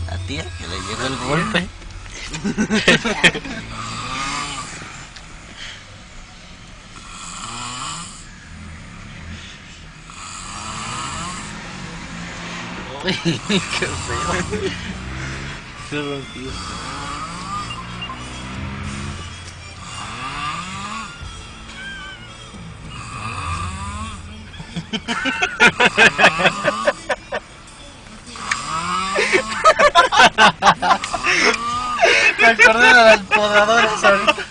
La tía que le llegó el golpe. Qué feo. Qué ronquido. Me acordé de las podadoras ahorita.